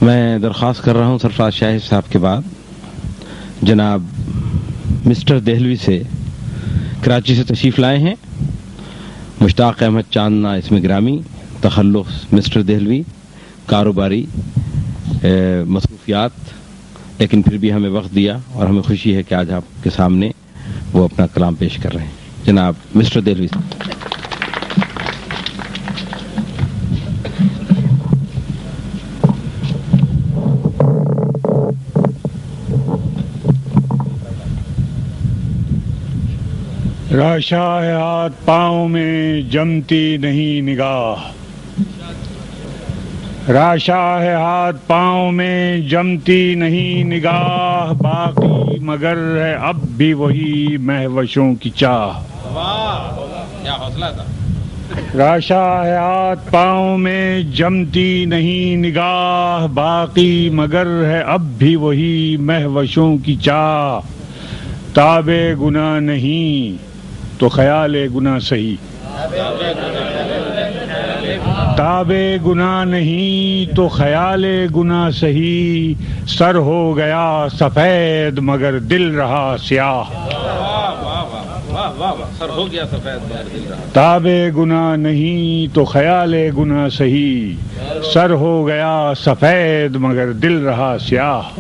میں درخواست کر رہا ہوں سرفراز شاہد صاحب کے بعد جناب مسٹر دہلوی سے کراچی سے تشریف لائے ہیں. مشتاق احمد چاندنا اسم گرامی، تخلص مسٹر دہلوی، کاروباری مصروفیات، لیکن پھر بھی ہمیں وقت دیا اور ہمیں خوشی ہے کہ آج آپ کے سامنے وہ اپنا کلام پیش کر رہے ہیں. جناب مسٹر دہلوی. راشا ہے ہاتھ پاؤں میں جمتی نہیں نگاہ، راشا ہے ہاتھ پاؤں میں جمتی نہیں نگاہ، باقی مگر ہے اب بھی وہی مہوشوں کی چاہ. کیا حوصلہ تھا. راشا ہے ہاتھ پاؤں میں جمتی نہیں نگاہ، باقی مگر ہے اب بھی وہی مہوشوں کی چاہ. تاب گناہ نہیں تو خیال گناہ صحیح، تاب گناہ نہیں تو خیال گناہ صحیح، سر ہو گیا سفید مگر دل رہا سیاہ. سر ہو گیا سفید مگر دل رہا. تاب گناہ نہیں تو خیال گناہ صحیح، سر ہو گیا سفید مگر دل رہا سیاہ.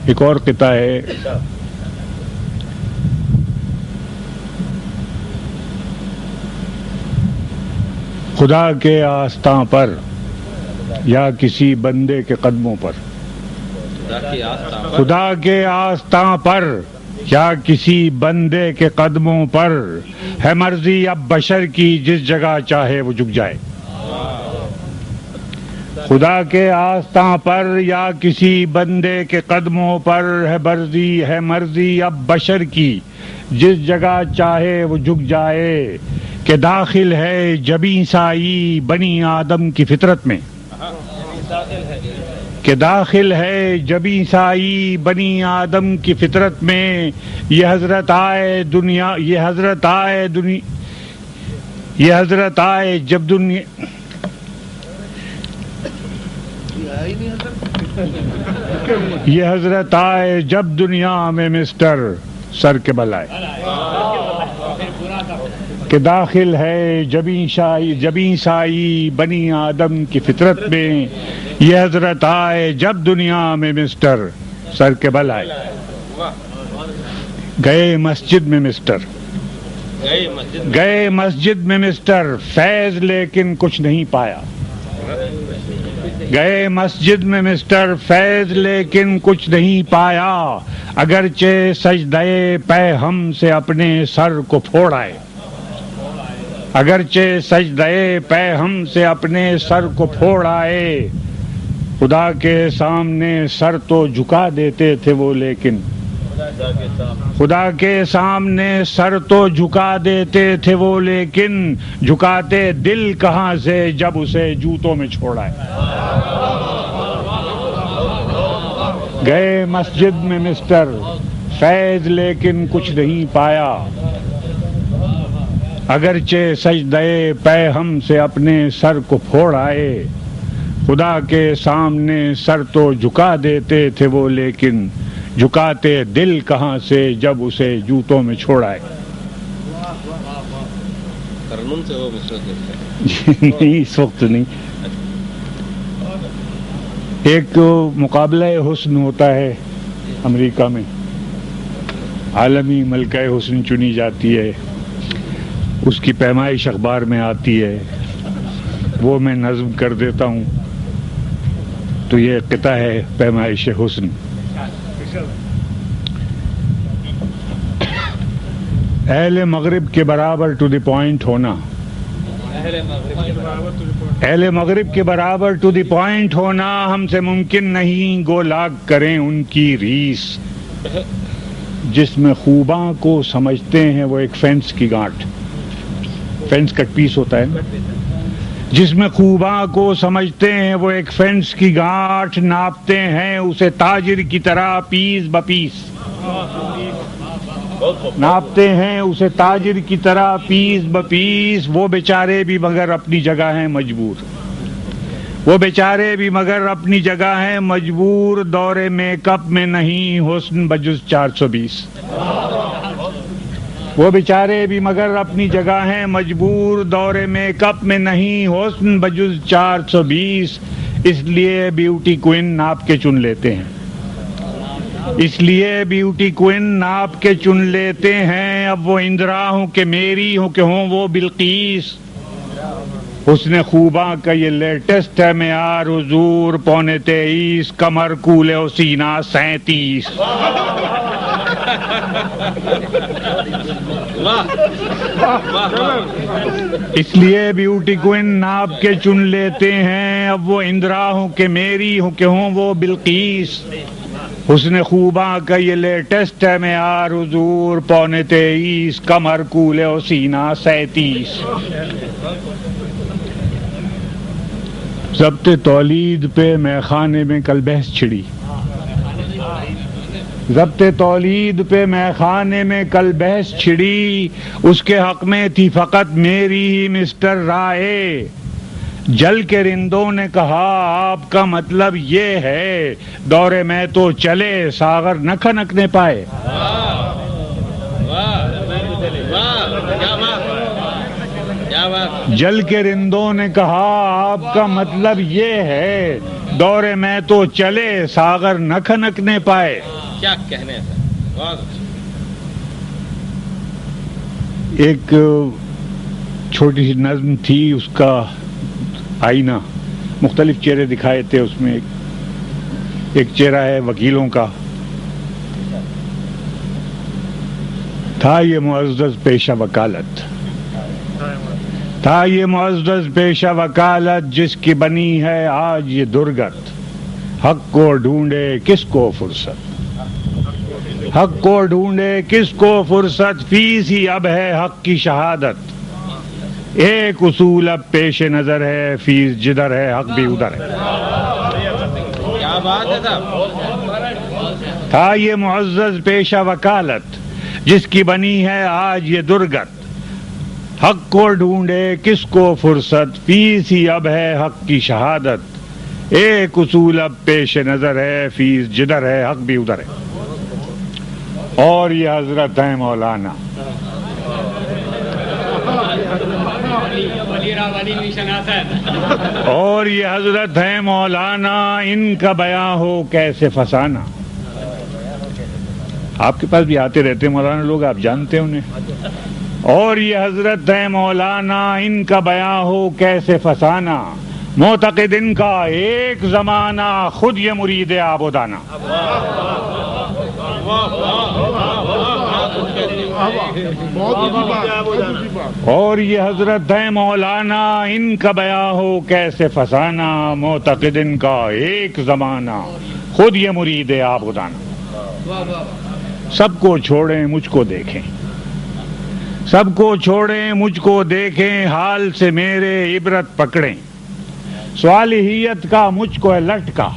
ایک اور قطعہ ہے. خدا کے آستاں پر یا کسی بندے کے قدموں پر، خدا کے آستاں پر یا کسی بندے کے قدموں پر، ہے مرضی اب بشر کی جس جگہ چاہے وہ جھک جائے. خدا کے آستاں پر یا کسی بندے کے قدموں پر ہے مرضی اب بشر کی جس جگہ چاہے وہ جھک جائے، کہ داخل ہے جبیں سائی بنی آدم کی فطرت میں، کہ داخل ہے جبیں سائی بنی آدم کی فطرت میں. یہ حضرت آئے دنیا، یہ حضرت آئے دنیا، یہ حضرت آئے جب دنیا، یہ حضرت آئے جب دنیا میں مسٹر سر کے بل آئے، کہ داخل ہے جبیں سائی بنی آدم کی فطرت میں. یہ حضرت آئے جب دنیا میں مسٹر سر کے بل آئے. گئے مسجد میں مسٹر، گئے مسجد میں مسٹر، فیض لیکن کچھ نہیں پایا. گئے مسجد میں مسٹر، فیض لیکن کچھ نہیں پایا، اگرچہ سجدے پے ہم سے اپنے سر کو پھوڑ آئے. اگرچہ سجدے پے ہم سے اپنے سر کو پھوڑ آئے. خدا کے سامنے سر تو جھکا دیتے تھے وہ، لیکن خدا کے سامنے سر تو جھکا دیتے تھے وہ، لیکن جھکاتے دل کہاں سے جب اسے جوتوں میں چھوڑا ہے. گئے مسجد میں مسٹر، فیض لیکن کچھ نہیں پایا، اگرچہ سجدے پے ہم سے اپنے سر کو پھوڑ آئے. خدا کے سامنے سر تو جھکا دیتے تھے وہ، لیکن جھکاتے دل کہاں سے جب اسے جوتوں میں چھوڑائے. نہیں اس وقت نہیں. ایک مقابلہ حسن ہوتا ہے امریکہ میں، عالمی ملکہ حسن چنی جاتی ہے، اس کی پیمائش اخبار میں آتی ہے، وہ میں نظم کر دیتا ہوں. تو یہ قطعہ ہے پیمائش حسن. اہل مغرب کے برابر ٹو دی پوائنٹ ہونا، اہل مغرب کے برابر ٹو دی پوائنٹ ہونا ہم سے ممکن نہیں، گو لاگ کریں ان کی ریس. جس میں خوباں کو سمجھتے ہیں وہ ایک فینس کی گانٹھ، فینس کٹ پیس ہوتا ہے، جس میں خوباں کو سمجھتے ہیں وہ ایک فینس کی گانٹھ، ناپتے ہیں اسے تاجر کی طرح پیس بپیس، ناپتے ہیں اسے تاجر کی طرح پیس بپیس. وہ بیچارے بھی مگر اپنی جگہ ہیں مجبور، وہ بیچارے بھی مگر اپنی جگہ ہیں مجبور، دور میک اپ میں نہیں حسن بجز 420۔ وہ بیچارے بھی مگر اپنی جگہ ہیں مجبور، دور میک اپ میں نہیں حسن بجز 420۔ اس لیے بیوٹی کوئن ناپ کے چن لیتے ہیں، اس لیے بیوٹی کوئن ناپ کے چن لیتے ہیں۔ اب وہ اندرا ہوں کہ میری ہوں کہ ہوں وہ بلقیس، حسن خوباں کا یہ لیٹسٹ ہے معیار حضور، 23.25، کمر کولے و سینہ 37۔ اس لیے بیوٹی کوئن ناپ کے چن لیتے ہیں۔ اب وہ اندرا ہوں کہ میری ہوں کہ ہوں وہ بلقیس، حسن خوباں کا یہ لیٹسٹ ہے معیار حضور، 23.25، کمر کولے و سینہ 37۔ ضبط تولید پہ میخانے میں کل بحث چھڑی، ضبط تولید پہ میخانے میں کل بحث چھڑی، اس کے حق میں تھی فقط میری ہی مسٹر رائے۔ جل کے رندوں نے کہا آپ کا مطلب یہ ہے، دورے میں تو چلے ساغر نہ کھنکنے پائے۔ جل کے رندوں نے کہا آپ کا مطلب یہ ہے، دورے میں تو چلے ساغر نہ کھنکنے پائے۔ کیا کہنے ہیں؟ ایک چھوٹی سی نظم تھی، اس کا آئینہ، مختلف چہرے دکھائے تھے، اس میں ایک چہرہ ہے وکیلوں کا، تھا یہ معزز پیشہ وکالت، تھا یہ معزز پیشہ وکالت، جس کی بنی ہے آج یہ درگت، حق کو ڈھونڈے کس کو فرصت، حق کو ڈھونڈے کس کو فرصت، فیس ہی اب ہے حق کی شہادت، ایک اصول اب پیش نظر ہے، فیس جدھر ہے حق بھی ادھر ہے۔ کیا بات ہے صاحب؟ تھا یہ معزز پیشہ وکالت، جس کی بنی ہے آج یہ درگت، حق کو ڈھونڈے کس کو فرصت، فیس ہی اب ہے حق کی شہادت، ایک اصول اب پیش نظر ہے، فیس جدھر ہے حق بھی ادھر ہے۔ اور یہ حضرت ہیں مولانا، اور یہ حضرت ہیں مولانا، ان کا بیان ہو کیسے فسانہ۔ آپ کے پاس بھی آتے رہتے ہیں مولانا لوگ، آپ جانتے ہیں انہیں۔ اور یہ حضرت ہیں مولانا، ان کا بیان ہو کیسے فسانہ، معتقد ان کا ایک زمانہ، خود یہ مرید عابدانہ۔ اور یہ حضرت ہیں مولانا، ان کا بیان ہو کیسے فسانہ، معتقد ان کا ایک زمانہ، خود یہ مرید عابدانہ۔ سب کو چھوڑیں مجھ کو دیکھیں، سب کو چھوڑیں مجھ کو دیکھیں، حال سے میرے عبرت پکڑیں، صالحیت کا مجھ کو ہے لٹکا،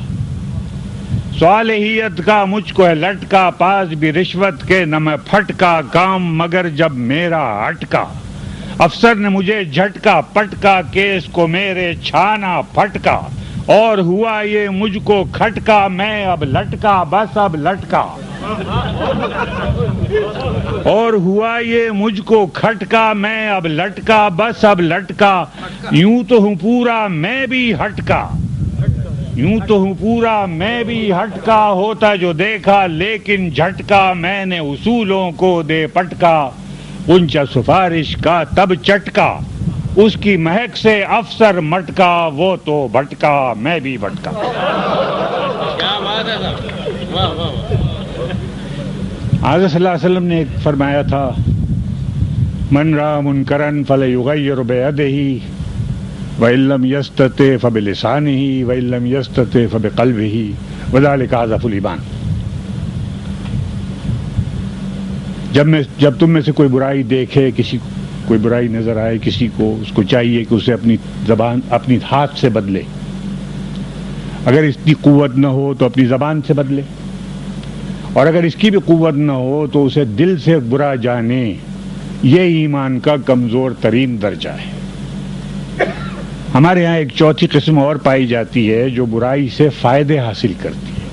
صالحیت کا مجھ کو ہے لٹکا، پاس بھی رشوت کے نہ میں پھٹکا، کام مگر جب میرا ہٹکا، افسر نے مجھے جھٹکا پٹکا، کیس کو میرے چھانا پھٹکا، اور ہوا یہ مجھ کو کھٹکا، میں اب لٹکا بس اب لٹکا، اور ہوا یہ مجھ کو کھٹکا، میں اب لٹکا بس اب لٹکا، یوں تو ہوں پورا میں بھی ہٹکا، یوں تو ہوں پورا میں بھی ہٹکا، ہوتا جو دیکھا لیکن جھٹکا، میں نے اصولوں کو دے پٹکا، اونچا سفارش کا تب چٹکا، اس کی مہک سے افسر مٹکا، وہ تو بھٹکا میں بھی بھٹکا۔ کیا بات ہے صاحب، واہ واہ۔ حضرت صلی اللہ علیہ وسلم نے ایک فرمایا تھا، من را منکرن فلیغیر بیدہ وَإِن لَّمْ يَسْتَطِعْ فَبِلِسَانِهِ وَإِن لَّمْ يَسْتَطِعْ فَبِقَلْبِهِ وَذَلِكَ أَضْعَفُ الْإِيمَانِ۔ جب تم میں سے کوئی برائی دیکھے، کسی کوئی برائی نظر آئے کسی کو، اس کو چاہیے کہ اسے اپنی زبان اپنی ہاتھ سے بدلے، اگر اس کی قوت نہ ہو تو اپنی زبان سے بدلے، اور اگر اس کی بھی قوت نہ ہو تو اسے دل سے برا جانے، یہ ایمان کا کمزور ترین درجہ ہے۔ ہمارے یہاں ایک چوتھی قسم اور پائی جاتی ہے جو برائی سے فائدے حاصل کرتی ہے،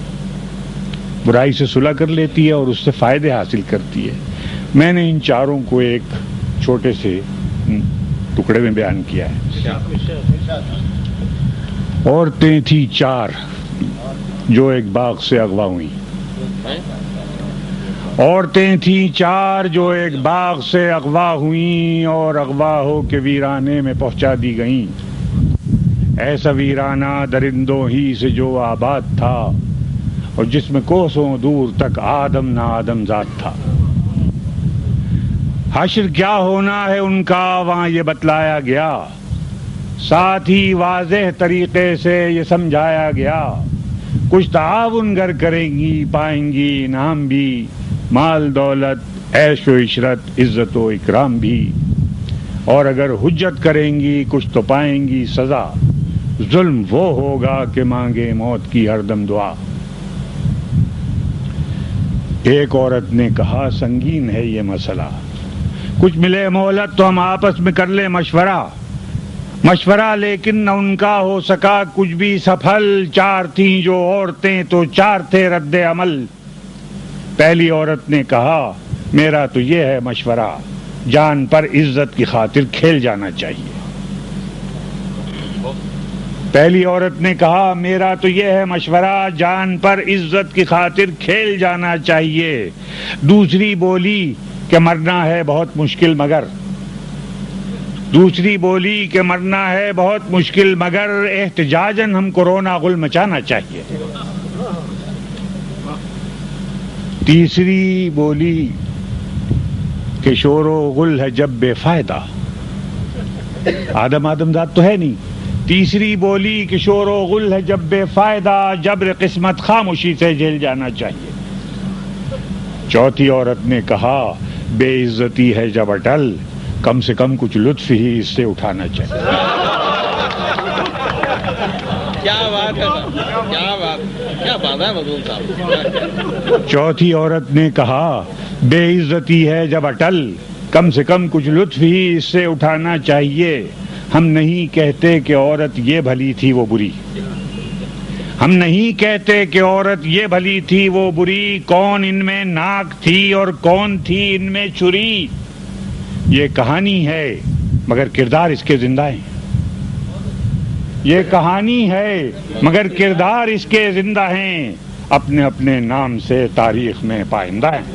برائی سے صلح کر لیتی ہے اور اس سے فائدے حاصل کرتی ہے۔ میں نے ان چاروں کو ایک چھوٹے سے ٹکڑے میں بیان کیا ہے۔ عورتیں تھیں چار جو ایک باغ سے اغوا ہوئیں، عورتیں تھیں چار جو ایک باغ سے اغوا ہوئیں اور اغوا ہو کے ویرانے میں پہنچا دی گئیں۔ ایسا ویرانہ درندوں ہی سے جو آباد تھا اور جس میں کوسوں دور تک آدم نہ آدم ذات تھا۔ حشر کیا ہونا ہے ان کا وہاں یہ بتلایا گیا، ساتھ ہی واضح طریقے سے یہ سمجھایا گیا۔ کچھ تعاون گر کریں گی پائیں گی انعام بھی، مال دولت عیش و عشرت عزت و اکرام بھی، اور اگر حجت کریں گی کچھ تو پائیں گی سزا، ظلم وہ ہوگا کہ مانگے موت کی ہر دم دعا۔ ایک عورت نے کہا سنگین ہے یہ مسئلہ، کچھ ملے مہلت تو ہم آپس میں کر لیں مشورہ لیکن نہ ان کا ہو سکا کچھ بھی سفل۔ چار تھیں جو عورتیں تو چار تھے رد عمل۔ پہلی عورت نے کہا میرا تو یہ ہے مشورہ، جان پر عزت کی خاطر کھیل جانا چاہیے۔ پہلی عورت نے کہا میرا تو یہ ہے مشورہ، جان پر عزت کی خاطر کھیل جانا چاہیے۔ دوسری بولی کہ مرنا ہے بہت مشکل مگر، دوسری بولی کہ مرنا ہے بہت مشکل مگر احتجاجاً ہم کو رونا غل مچانا چاہیے۔ تیسری بولی کہ شور و غل ہے جب بے فائدہ، آدم ذات تو ہے نہیں۔ تیسری بولی کہ شور و غل ہے جب بے فائدہ، جبر قسمت خاموشی سے جھیل جانا چاہیے۔ چوتھی عورت نے کہا بے عزتی ہے جب اٹل، کم سے کم کچھ لطف ہی اس سے اٹھانا چاہیے۔ کیا بات ہے، کیا بات، کیا بات ہے مظلوم صاحب۔ چوتھی عورت نے کہا بے عزتی ہے جب اٹل، کم سے کم کچھ لطف ہی اس سے اٹھانا چاہیے۔ ہم نہیں کہتے کہ عورت یہ بھلی تھی وہ بری، ہم نہیں کہتے کہ عورت یہ بھلی تھی وہ بری، کون ان میں ناک تھی اور کون تھی ان میں چھری۔ یہ کہانی ہے مگر کردار اس کے زندہ ہیں، یہ کہانی ہے مگر کردار اس کے زندہ ہیں، اپنے اپنے نام سے تاریخ میں پائندہ ہیں۔